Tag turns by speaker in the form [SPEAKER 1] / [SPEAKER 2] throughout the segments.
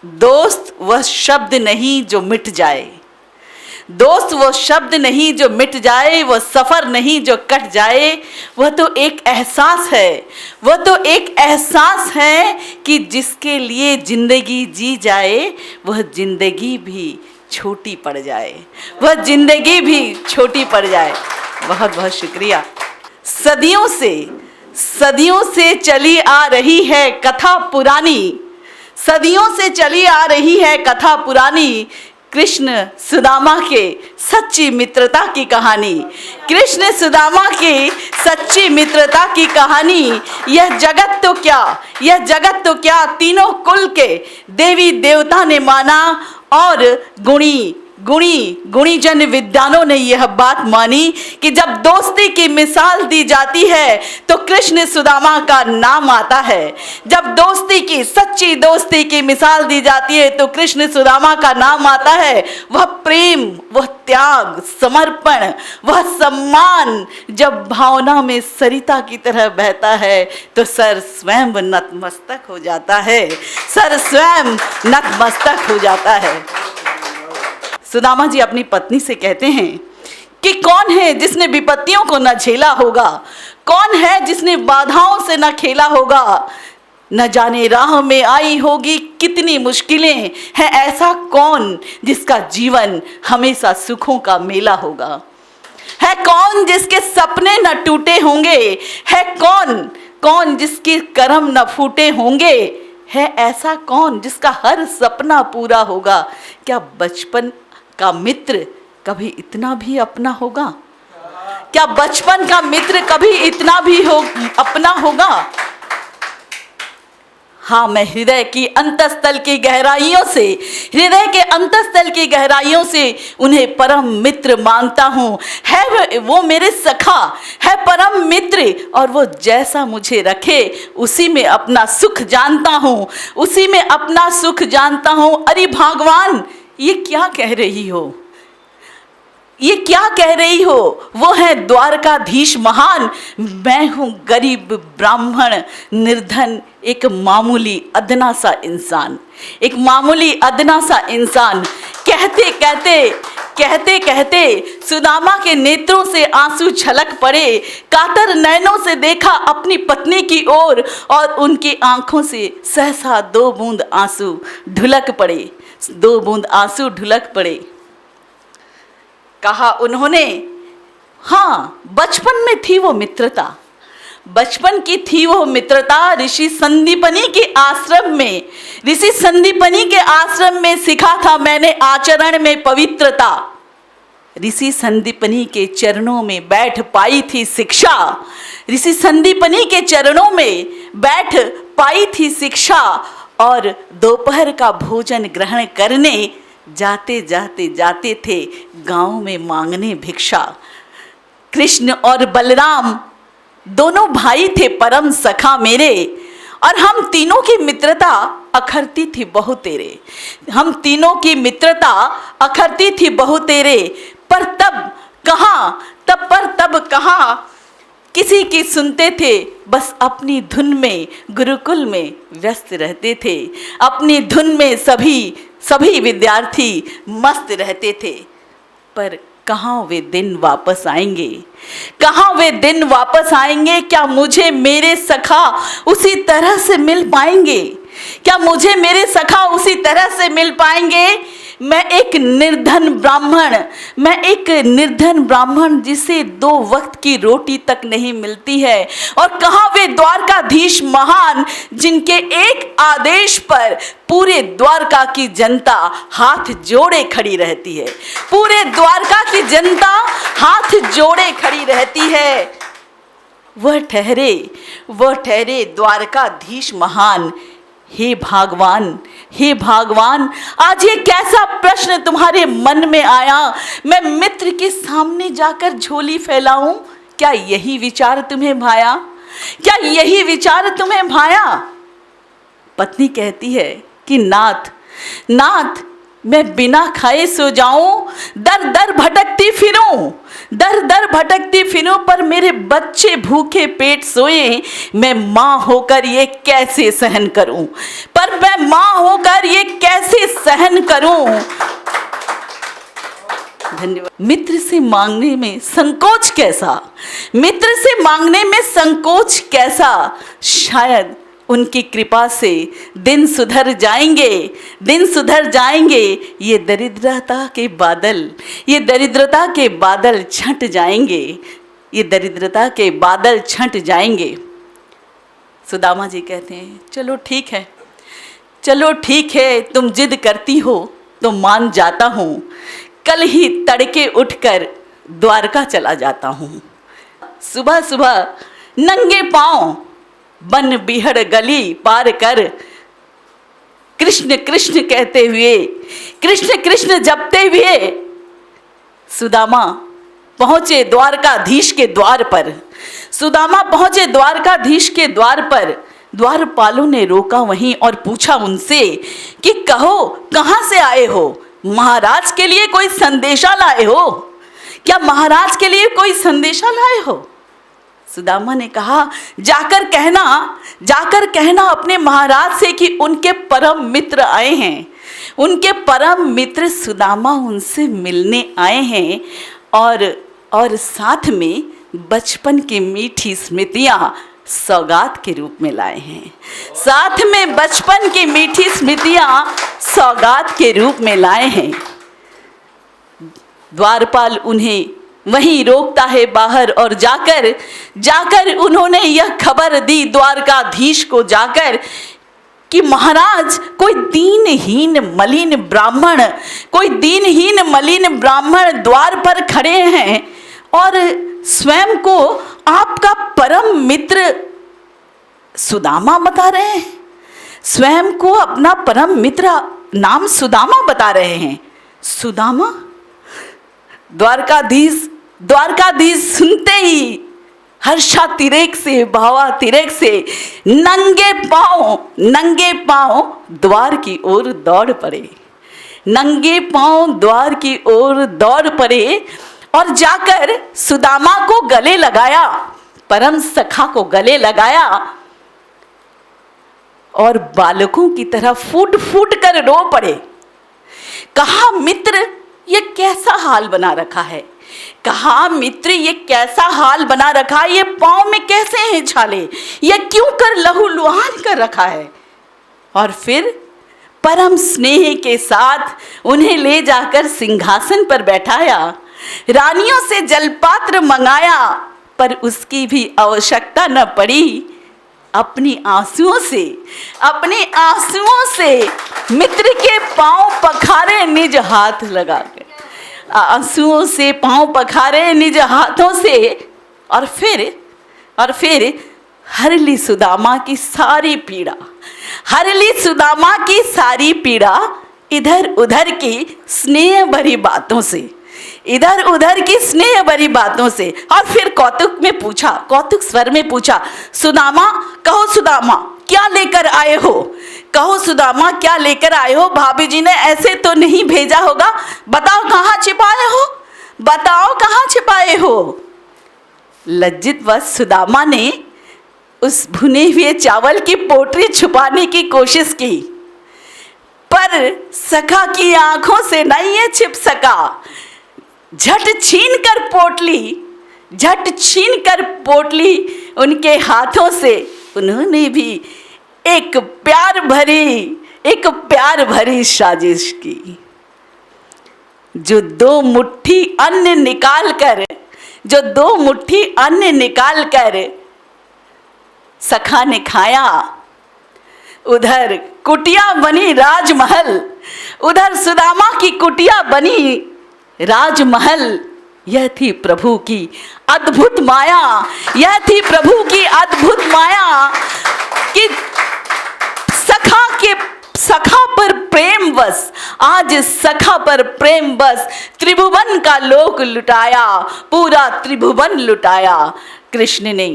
[SPEAKER 1] दोस्त वह शब्द नहीं जो मिट जाए, दोस्त वो शब्द नहीं जो मिट जाए, वो सफर नहीं जो कट जाए, वह तो एक एहसास है, वह तो एक एहसास है कि जिसके लिए जिंदगी जी जाए वह जिंदगी भी छोटी पड़ जाए, वह जिंदगी भी छोटी पड़ जाए। बहुत बहुत शुक्रिया। सदियों से चली आ रही है कथा पुरानी, सदियों से चली आ रही है कथा पुरानी, कृष्ण सुदामा के सच्ची मित्रता की कहानी, कृष्ण सुदामा की सच्ची मित्रता की कहानी। यह जगत तो क्या तीनों कुल के देवी देवता ने माना और गुणी जन विद्वानों ने यह बात मानी कि जब दोस्ती की मिसाल दी जाती है तो कृष्ण सुदामा का नाम आता है। जब दोस्ती की सच्ची दोस्ती की मिसाल दी जाती है तो कृष्ण सुदामा का नाम आता है। वह प्रेम, वह त्याग, समर्पण, वह सम्मान जब भावना में सरिता की तरह बहता है तो सर स्वयं नतमस्तक हो जाता है, सर स्वयं नतमस्तक हो जाता है। सुदामा जी अपनी पत्नी से कहते हैं कि कौन है जिसने विपत्तियों को न झेला होगा, कौन है जिसने बाधाओं से न खेला होगा, न जाने राह में आई होगी कितनी मुश्किलें हैं, ऐसा कौन जिसका जीवन हमेशा सुखों का मेला होगा। है कौन जिसके सपने न टूटे होंगे, है कौन जिसके कर्म न फूटे होंगे, है ऐसा कौन जिसका हर सपना पूरा होगा। क्या बचपन का मित्र कभी इतना भी अपना होगा? क्या बचपन का मित्र कभी इतना भी अपना होगा? हाँ, मैं हृदय के अंतस्थल की गहराइयों से उन्हें परम मित्र मानता हूँ। है वो मेरे सखा, है परम मित्र, और वो जैसा मुझे रखे उसी में अपना सुख जानता हूँ, उसी में अपना सुख जानता हूँ। अरे भगवान, ये क्या कह रही हो, ये क्या कह रही हो? वो है द्वारकाधीश महान, मैं हूँ गरीब ब्राह्मण निर्धन, एक मामूली अदना सा इंसान। कहते कहते सुदामा के नेत्रों से आंसू छलक पड़े। कातर नयनों से देखा अपनी पत्नी की ओर और उनकी आंखों से सहसा दो बूंद आंसू ढुलक पड़े। कहा उन्होंने, हाँ, बचपन में थी वो मित्रता, बचपन की थी वो मित्रता। ऋषि संदीपनी के आश्रम में सीखा था मैंने आचरण में पवित्रता। ऋषि संदीपनी के चरणों में बैठ पाई थी शिक्षा, ऋषि संदीपनी के चरणों में बैठ पाई थी शिक्षा। और दोपहर का भोजन ग्रहण करने जाते थे गांव में मांगने भिक्षा। कृष्ण और बलराम दोनों भाई थे परम सखा मेरे, और हम तीनों की मित्रता अखरती थी बहु तेरे। पर तब कहाँ किसी की सुनते थे, बस अपनी धुन में गुरुकुल में व्यस्त रहते थे। अपनी धुन में सभी विद्यार्थी मस्त रहते थे। पर कहाँ वे दिन वापस आएंगे? क्या मुझे मेरे सखा उसी तरह से मिल पाएंगे? मैं एक निर्धन ब्राह्मण जिसे 2 वक्त की रोटी तक नहीं मिलती है। और कहाँ वे द्वारकाधीश महान जिनके एक आदेश पर पूरे द्वारका की जनता हाथ जोड़े खड़ी रहती है, पूरे द्वारका की जनता हाथ जोड़े खड़ी रहती है। वह ठहरे द्वारकाधीश महान। हे भगवान, आज ये कैसा प्रश्न तुम्हारे मन में आया? मैं मित्र के सामने जाकर झोली फैलाऊं? क्या यही विचार तुम्हें भाया? पत्नी कहती है कि नाथ, मैं बिना खाए सो जाऊं, दर दर भटकती फिरूं, पर मेरे बच्चे भूखे पेट सोए, मैं माँ होकर ये कैसे सहन करूं? सहन करूं। धन्यवाद। मित्र से मांगने में संकोच कैसा, मित्र से मांगने में संकोच कैसा, शायद उनकी कृपा से दिन सुधर जाएंगे, दिन सुधर जाएंगे। ये दरिद्रता के बादल, ये दरिद्रता के बादल छंट जाएंगे, ये दरिद्रता के बादल छंट जाएंगे। सुदामा जी कहते हैं चलो ठीक है, चलो ठीक है, तुम जिद करती हो तो मान जाता हूँ, कल ही तड़के उठकर द्वारका चला जाता हूँ। सुबह सुबह नंगे पांव बन बिहड़ गली पार कर कृष्ण कृष्ण कहते हुए, कृष्ण कृष्ण जपते हुए सुदामा पहुंचे द्वारकाधीश के द्वार पर। सुदामा पहुंचे द्वारकाधीश के द्वार पर। द्वारपालों ने रोका वहीं और पूछा उनसे कि कहो कहां से आए हो, महाराज के लिए कोई संदेशा लाए हो, क्या महाराज के लिए कोई संदेशा लाए हो? सुदामा ने कहा जाकर कहना अपने महाराज से कि उनके परम मित्र आए हैं, उनके परम मित्र सुदामा उनसे मिलने आए हैं और साथ में बचपन की मीठी स्मृतियां सौगात के रूप में लाए हैं, साथ में बचपन की मीठी स्मृतियां सौगात के रूप में लाए हैं। द्वारपाल उन्हें वहीं रोकता है बाहर और जाकर उन्होंने यह खबर दी द्वारकाधीश को जाकर कि महाराज कोई दीनहीन मलिन ब्राह्मण द्वार पर खड़े हैं और स्वयं को आपका परम मित्र सुदामा बता रहे हैं, स्वयं को अपना परम मित्र नाम सुदामा बता रहे हैं। सुदामा? द्वारकाधीश सुनते ही हर्षातिरेक से भावातिरेक से नंगे पांव द्वार की ओर दौड़ पड़े, नंगे पांव द्वार की ओर दौड़ पड़े और जाकर सुदामा को गले लगाया, परम सखा को गले लगाया और बालकों की तरह फूट फूट कर रो पड़े। कहा मित्र ये कैसा हाल बना रखा है, कहा मित्र ये कैसा हाल बना रखा है, ये पांव में कैसे हैं छाले, ये क्यों कर लहूलुहान कर रखा है। और फिर परम स्नेह के साथ उन्हें ले जाकर सिंहासन पर बैठाया, रानियों से जलपात्र मंगाया, पर उसकी भी आवश्यकता न पड़ी। अपने आंसुओं से मित्र के पांव पखारे निज हाथ लगाकर, आंसुओं से पांव पखारे निज हाथों से और फिर हर ली सुदामा की सारी पीड़ा, इधर उधर की स्नेह भरी बातों से, और फिर कौतुक स्वर में पूछा सुदामा कहो सुदामा क्या लेकर आए हो, कहो सुदामा क्या लेकर आए हो, भाभी जी ने ऐसे तो नहीं भेजा होगा, बताओ कहाँ छिपाए हो। लज्जित वश सुदामा ने उस भुने हुए चावल की पोटली छुपाने की कोशिश की, पर सखा की आंखों से नहीं ये छिप सका। झट छीन कर पोटली उनके हाथों से उन्होंने भी एक प्यार भरी साजिश की। जो दो मुट्ठी अन्न निकाल कर सखा ने खाया, उधर कुटिया बनी राजमहल, उधर सुदामा की कुटिया बनी राजमहल। यह थी प्रभु की अद्भुत माया, कि सखा पर प्रेम बस, आज सखा पर प्रेम बस त्रिभुवन का लोक लुटाया, पूरा त्रिभुवन लुटाया कृष्ण ने।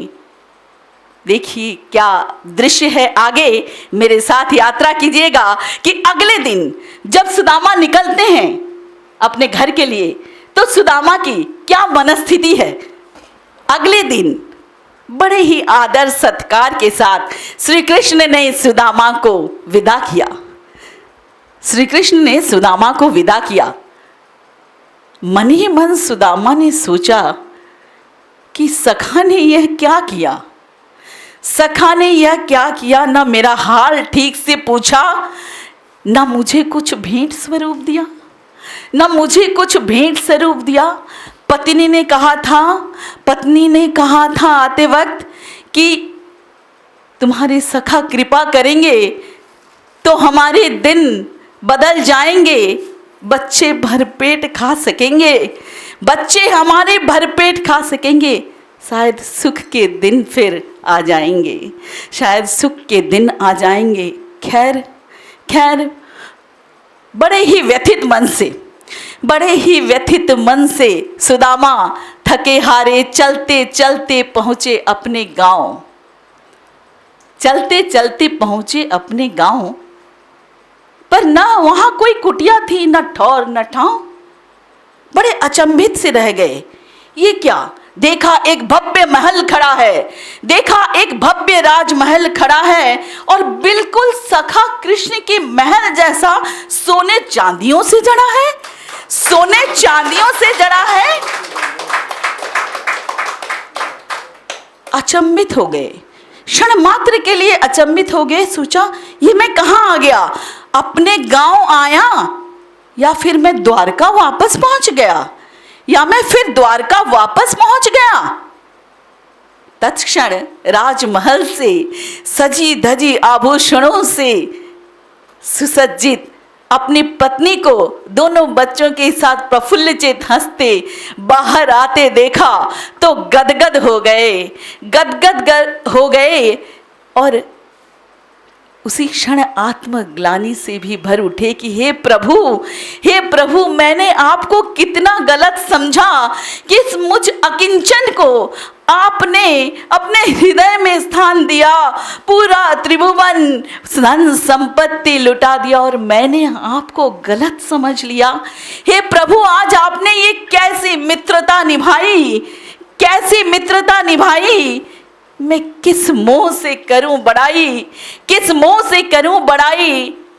[SPEAKER 1] देखिए क्या दृश्य है, आगे मेरे साथ यात्रा कीजिएगा कि अगले दिन जब सुदामा निकलते हैं अपने घर के लिए तो सुदामा की क्या मनस्थिति है। अगले दिन बड़े ही आदर सत्कार के साथ श्री कृष्ण ने सुदामा को विदा किया। श्री कृष्ण ने सुदामा को विदा किया। मन ही मन सुदामा ने सोचा कि सखा ने यह क्या किया, सखा ने यह क्या किया, ना मेरा हाल ठीक से पूछा, ना मुझे कुछ भेंट स्वरूप दिया, ना मुझे कुछ भेंट स्वरूप दिया। पत्नी ने कहा था आते वक्त कि तुम्हारे सखा कृपा करेंगे तो हमारे दिन बदल जाएंगे, बच्चे भरपेट खा सकेंगे, बच्चे हमारे भरपेट खा सकेंगे, शायद सुख के दिन फिर आ जाएंगे, शायद सुख के दिन आ जाएंगे। खैर बड़े ही व्यथित मन से सुदामा थके हारे चलते चलते पहुँचे अपने गांव। पर ना वहाँ कोई कुटिया थी, न ठौर न ठाव। बड़े अचंभित से रह गए। ये क्या? देखा एक भव्य महल खड़ा है, देखा एक भव्य राजमहल खड़ा है और बिल्कुल सखा कृष्ण के महल जैसा सोने चांदियों से जड़ा है, सोने चांदियों से जड़ा है। अचंभित हो गए, क्षण मात्र के लिए अचंभित हो गए। सोचा ये मैं कहाँ आ गया? अपने गांव आया या फिर मैं द्वारका वापस पहुंच गया, या मैं फिर द्वारका वापस पहुंच गया। तत्क्षण राजमहल से सजी धजी आभूषणों से सुसज्जित अपनी पत्नी को दोनों बच्चों के साथ प्रफुल्लित हंसते बाहर आते देखा तो गदगद हो गए और उसी क्षण आत्मग्लानि से भी भर उठे कि हे प्रभु, मैंने आपको कितना गलत समझा कि इस मुझ अकिंचन को आपने अपने हृदय में स्थान दिया, पूरा त्रिभुवन धन संपत्ति लुटा दिया और मैंने आपको गलत समझ लिया। हे प्रभु, आज आपने ये कैसी मित्रता निभाई, मैं किस मोह से करूं बड़ाई।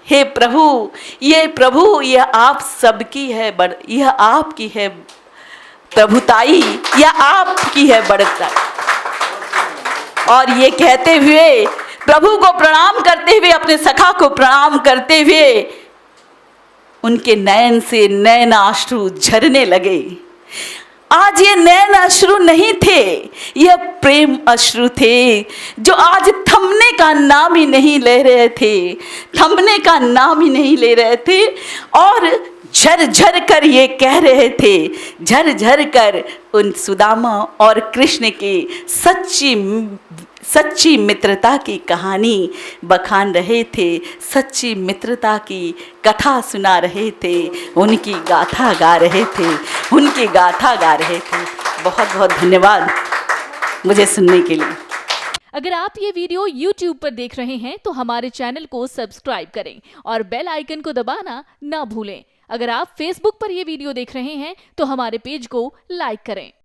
[SPEAKER 1] हे प्रभु, यह आप सबकी है, यह आपकी है प्रभुताई, यह आपकी है बड़ताई। और ये कहते हुए, प्रभु को प्रणाम करते हुए, अपने सखा को प्रणाम करते हुए उनके नयन से नयनाश्रु झरने लगे। आज ये नयन अश्रु नहीं थे, यह प्रेम अश्रु थे, जो आज थमने का नाम ही नहीं ले रहे थे और झर कर ये कह रहे थे, झर कर उन सुदामा और कृष्ण की सच्ची मित्रता की कहानी बखान रहे थे, सच्ची मित्रता की कथा सुना रहे थे, उनकी गाथा गा रहे थे। बहुत बहुत धन्यवाद मुझे सुनने के लिए।
[SPEAKER 2] अगर आप ये वीडियो YouTube पर देख रहे हैं तो हमारे चैनल को सब्सक्राइब करें और बेल आइकन को दबाना ना भूलें। अगर आप Facebook पर ये वीडियो देख रहे हैं तो हमारे पेज को लाइक करें।